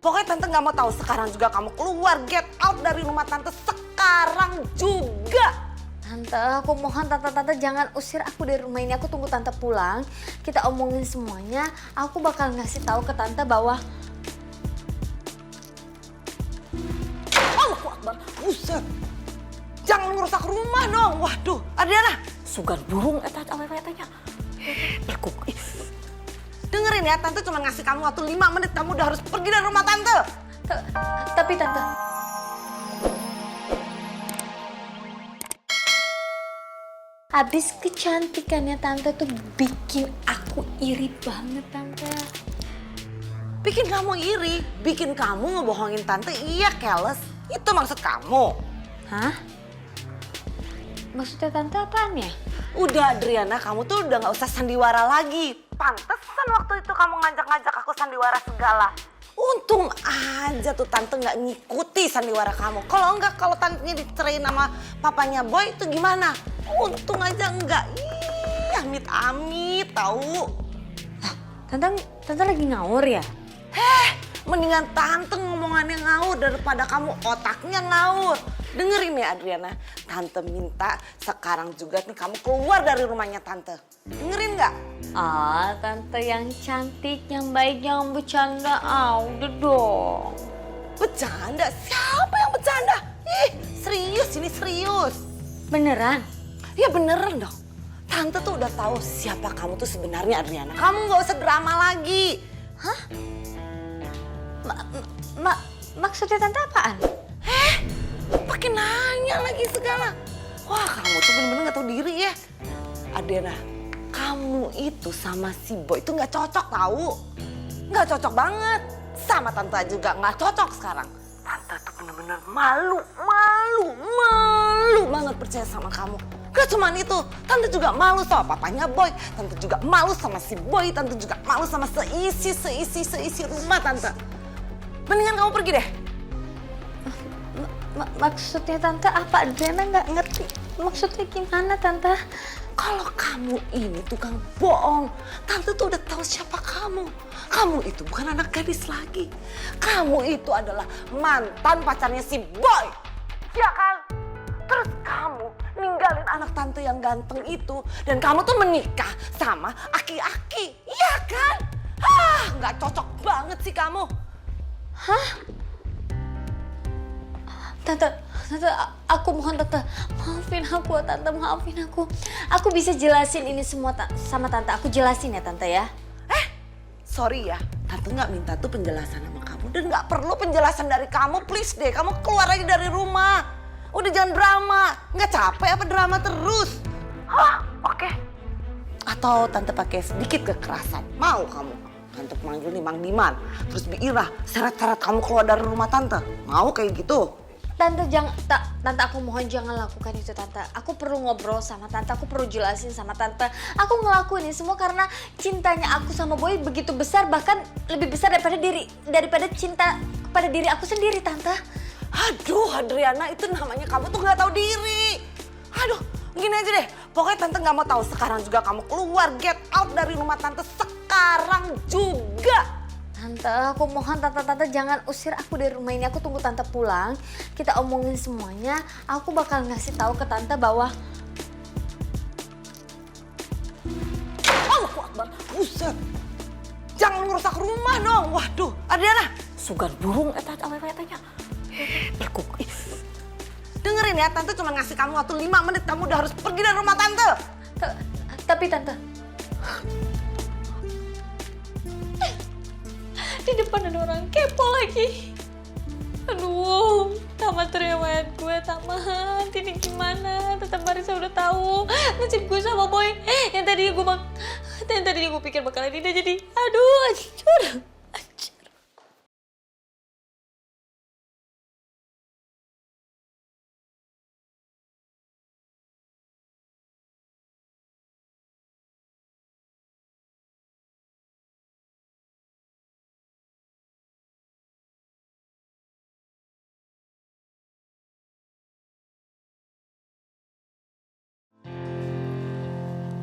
Pokoknya tante nggak mau tahu. Sekarang juga kamu keluar, get out dari rumah tante sekarang juga. Tante, aku mohon tante jangan usir aku dari rumah ini. Aku tunggu tante pulang. Kita omongin semuanya. Aku bakal ngasih tahu ke tante bahwa Allahu Akbar, buset. Jangan ngerusak rumah dong. Waduh, Adriana. Sugan burung eta tanya. Berkuk. Dengerin ya, tante cuma ngasih kamu waktu 5 menit. Kamu udah harus pergi dari rumah tante. Tapi tante, abis kecantikannya tante tuh bikin aku iri banget tante. Bikin kamu iri, bikin kamu ngebohongin tante. Iya, keles. Itu maksud kamu. Hah? Maksudnya tante apaan ya? Udah Adriana, kamu tuh udah gak usah sandiwara lagi. Pantesan waktu itu kamu ngajak-ngajak aku sandiwara segala. Untung aja tuh tante gak ngikuti sandiwara kamu. Kalau enggak, kalau tantenya dicerain sama papanya Boy itu gimana? Untung aja enggak. Ih, amit-amit tahu. Tante lagi ngawur ya? Mendingan tante ngomongannya ngawur daripada kamu otaknya ngawur. Dengerin ya Adriana, tante minta sekarang juga nih kamu keluar dari rumahnya tante. Dengerin nggak? Ah, tante yang cantik, yang baik, jangan bercanda. Udah dong. Bercanda? Siapa yang bercanda? Ih, serius ini serius. Beneran? Ya beneran dong. Tante tuh udah tahu siapa kamu tuh sebenarnya Adriana. Kamu nggak usah drama lagi. Hah? Maksudnya tante apaan? Pakai nanya lagi segala. Wah, kamu tuh bener-bener gak tahu diri ya. Adriana, kamu itu sama si Boy itu gak cocok tahu. Gak cocok banget. Sama tante juga gak cocok sekarang. Tante tuh bener-bener malu banget percaya sama kamu. Gak cuman itu, tante juga malu sama papanya Boy. Tante juga malu sama si Boy. Tante juga malu sama seisi rumah tante. Mendingan kamu pergi deh. Maksudnya tante apa? Adriana nggak ngerti. Maksudnya gimana tante? Kalau kamu ini tukang bohong, tante tuh udah tahu siapa kamu. Kamu itu bukan anak gadis lagi. Kamu itu adalah mantan pacarnya si Boy. Ya kan? Terus kamu ninggalin anak tante yang ganteng itu. Dan kamu tuh menikah sama aki-aki. Iya kan? Nggak cocok banget sih kamu. Hah? Tante, aku mohon tante, maafin aku. Aku bisa jelasin ini semua sama tante. Aku jelasin ya tante ya. Sorry ya, tante nggak minta tuh penjelasan sama kamu dan nggak perlu penjelasan dari kamu. Please deh, kamu keluar aja dari rumah. Udah jangan drama, nggak capek apa drama terus? Oke. Atau tante pakai sedikit kekerasan, mau kamu? Tante panggil nih Mang Diman, terus Bi Ira seret-seret kamu keluar dari rumah tante. Mau kayak gitu? Tante tante aku mohon jangan lakukan itu tante. Aku perlu ngobrol sama tante, aku perlu jelasin sama tante. Aku ngelakuin ini semua karena cintanya aku sama Boy begitu besar, bahkan lebih besar daripada cinta kepada diri aku sendiri tante. Aduh Adriana, itu namanya kamu tuh nggak tahu diri. Aduh, gini aja deh. Pokoknya tante nggak mau tahu. Sekarang juga kamu keluar, get out dari rumah tante sekarang juga. Tante, aku mohon tante jangan usir aku dari rumah ini. Aku tunggu tante pulang. Kita omongin semuanya. Aku bakal ngasih tahu ke tante bahwa Allahu Akbar, buset. Jangan ngerusak rumah dong. Waduh, Adriana. Sugan burung eta tanya. Berkuk. Dengerin ya, tante cuma ngasih kamu waktu 5 menit. Kamu udah harus pergi dari rumah tante. Tapi tante, di depan ada orang kepo lagi. Aduh, tamat riwayat gue, tamat. Ini gimana? Tante Marisa udah tahu nasib gue sama Boy. Yang tadinya gue pikir bakalan ini jadi, aduh, hancur.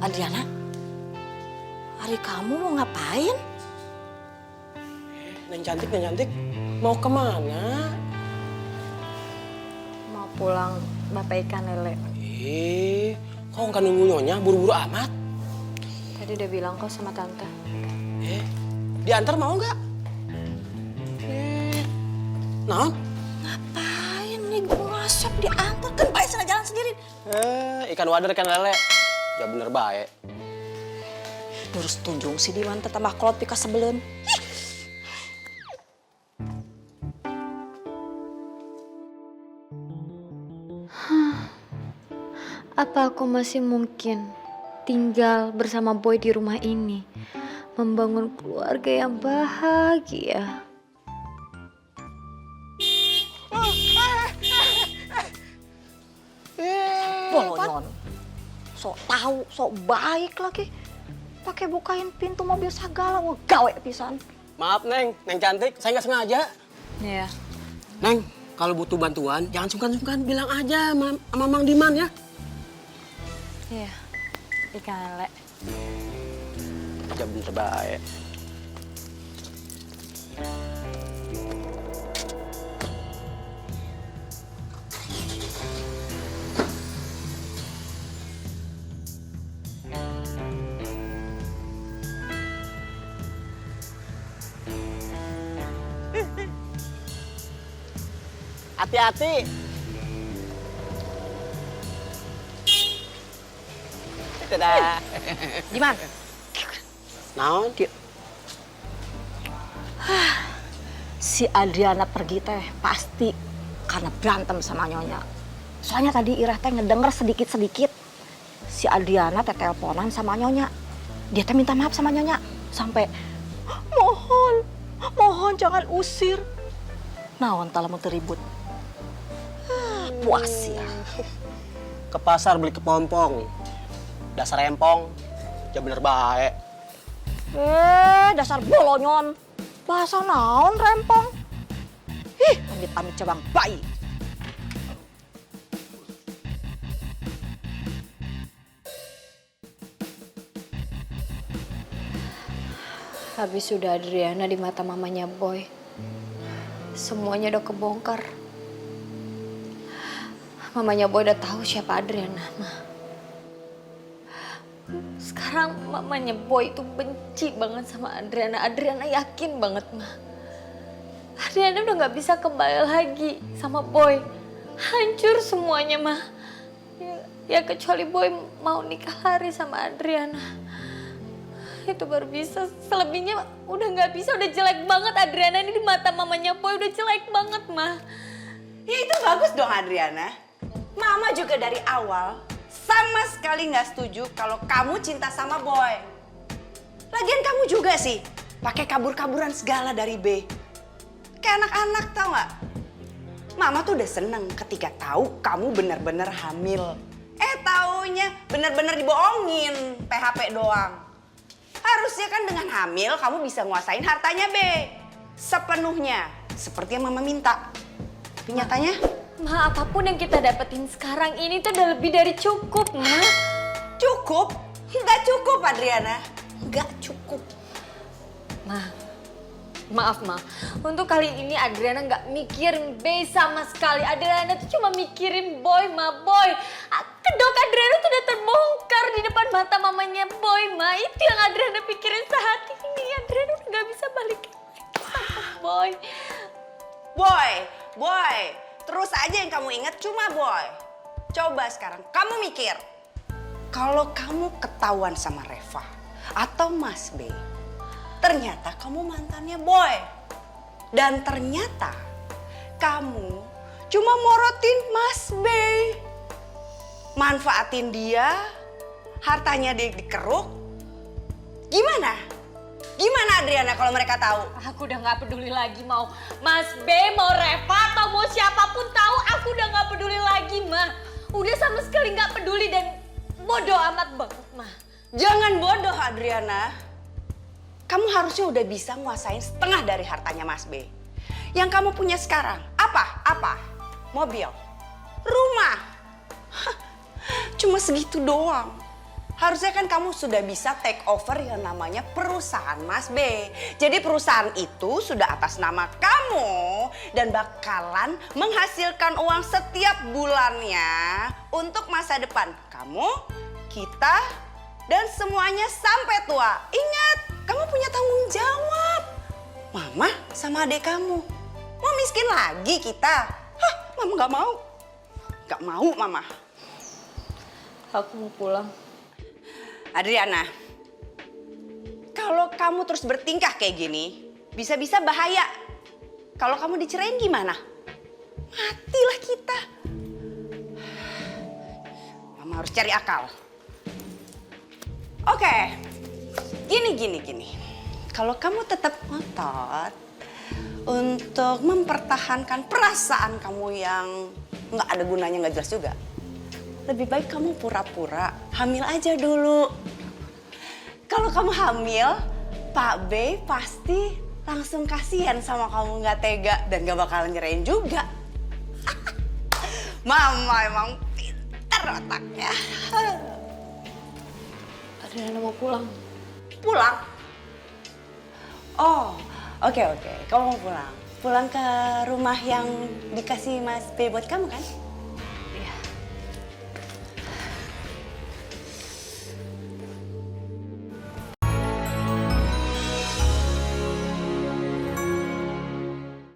Adriana, hari kamu mau ngapain? Dan cantik. Mau kemana? Mau pulang Bapak ikan lele. Kok nggak nunggu nyonya buru-buru amat? Tadi udah bilang kok sama tante. Diantar mau nggak? Naon? Ngapain nih gue ngasap diantar kan baik sana jalan sendiri. Ikan wader, ikan lele. Ya bener baik. Terus tunjung si Diman tambah kolot pika sebelum. Apa aku masih mungkin tinggal bersama Boy di rumah ini, membangun keluarga yang bahagia? Bolonyon. Sok tahu, sok baik lagi. Pakai bukain pintu mobil segala, mau gawe pisan. Maaf Neng, Neng cantik, saya nggak sengaja. Iya. Neng, kalau butuh bantuan jangan sungkan-sungkan, bilang aja sama Mang Diman ya. Iya. Ikan lele. Ya bener baik. Hati-hati. Dadah. Diman, Naon? si Adriana pergi teh pasti karena berantem sama Nyonya. Soalnya tadi Irah teh ngedenger sedikit-sedikit si Adriana teh teleponan sama Nyonya. Dia teh minta maaf sama Nyonya sampai mohon jangan usir. Naon tala mau teribut. Puas ya. Ke pasar beli kepompong. Dasar empong. Ya bener baik. Dasar bolonyon. Bahasa naon rempong. Amit-amit cabang bayi. Habis sudah Adriana di mata mamanya Boy. Semuanya udah kebongkar. Mamanya Boy udah tahu siapa Adriana, Ma. Sekarang mamanya Boy itu benci banget sama Adriana. Adriana yakin banget, Ma. Adriana udah gak bisa kembali lagi sama Boy. Hancur semuanya, Ma. Ya kecuali Boy mau nikah lari sama Adriana. Itu baru bisa. Selebihnya udah gak bisa. Udah jelek banget Adriana ini di mata mamanya Boy. Udah jelek banget, Ma. Ya itu bagus dong Adriana. Mama juga dari awal sama sekali nggak setuju kalau kamu cinta sama Boy. Lagian kamu juga sih pakai kabur-kaburan segala dari B. Kayak anak-anak tau nggak? Mama tuh udah seneng ketika tahu kamu bener-bener hamil. Taunya bener-bener dibohongin, PHP doang. Harusnya kan dengan hamil kamu bisa nguasain hartanya B sepenuhnya, seperti yang Mama minta. Tapi nyatanya Ma, apapun yang kita dapetin sekarang ini tuh udah lebih dari cukup, Ma. cukup? Nggak cukup, Adriana. Nggak cukup. Ma, maaf, Ma. Untuk kali ini Adriana nggak mikirin B sama sekali. Adriana tuh cuma mikirin Boy, Ma. Boy, kedok Adriana tuh udah terbongkar di depan mata mamanya Boy, Ma. Itu yang Adriana pikirin saat ini. Adriana udah nggak bisa balik lagi sama Boy. Boy. Terus aja yang kamu ingat cuma Boy. Coba sekarang kamu mikir. Kalau kamu ketahuan sama Reva atau Mas B, ternyata kamu mantannya Boy. Dan ternyata kamu cuma morotin Mas B. Manfaatin dia, hartanya dikeruk. Gimana Adriana kalau mereka tahu? Aku udah gak peduli lagi mau Mas B, mau Reva, atau mau siapapun tahu. Aku udah gak peduli lagi, Ma. Udah sama sekali gak peduli dan bodoh amat banget, Ma. Jangan bodoh, Adriana. Kamu harusnya udah bisa nguasain setengah dari hartanya Mas B. Yang kamu punya sekarang, apa? Mobil, rumah. Hah, cuma segitu doang. Harusnya kan kamu sudah bisa take over yang namanya perusahaan Mas B. Jadi perusahaan itu sudah atas nama kamu dan bakalan menghasilkan uang setiap bulannya untuk masa depan kamu, kita, dan semuanya sampai tua. Ingat, kamu punya tanggung jawab. Mama sama adik kamu. Mau miskin lagi kita? Hah, Mama gak mau. Gak mau, Mama. Aku mau pulang. Adriana, kalau kamu terus bertingkah kayak gini, bisa-bisa bahaya. Kalau kamu dicerain gimana? Matilah kita. Mama harus cari akal. Oke, gini. Kalau kamu tetap ngotot untuk mempertahankan perasaan kamu yang nggak ada gunanya, nggak jelas juga, lebih baik kamu pura-pura hamil aja dulu. Kalau kamu hamil, Pak B pasti langsung kasihan sama kamu, nggak tega dan gak bakalan nyerahin juga. Mama emang pintar otaknya. Adriana mau pulang. Pulang? Oh, oke. Kamu mau pulang. Pulang ke rumah yang dikasih Mas B buat kamu kan?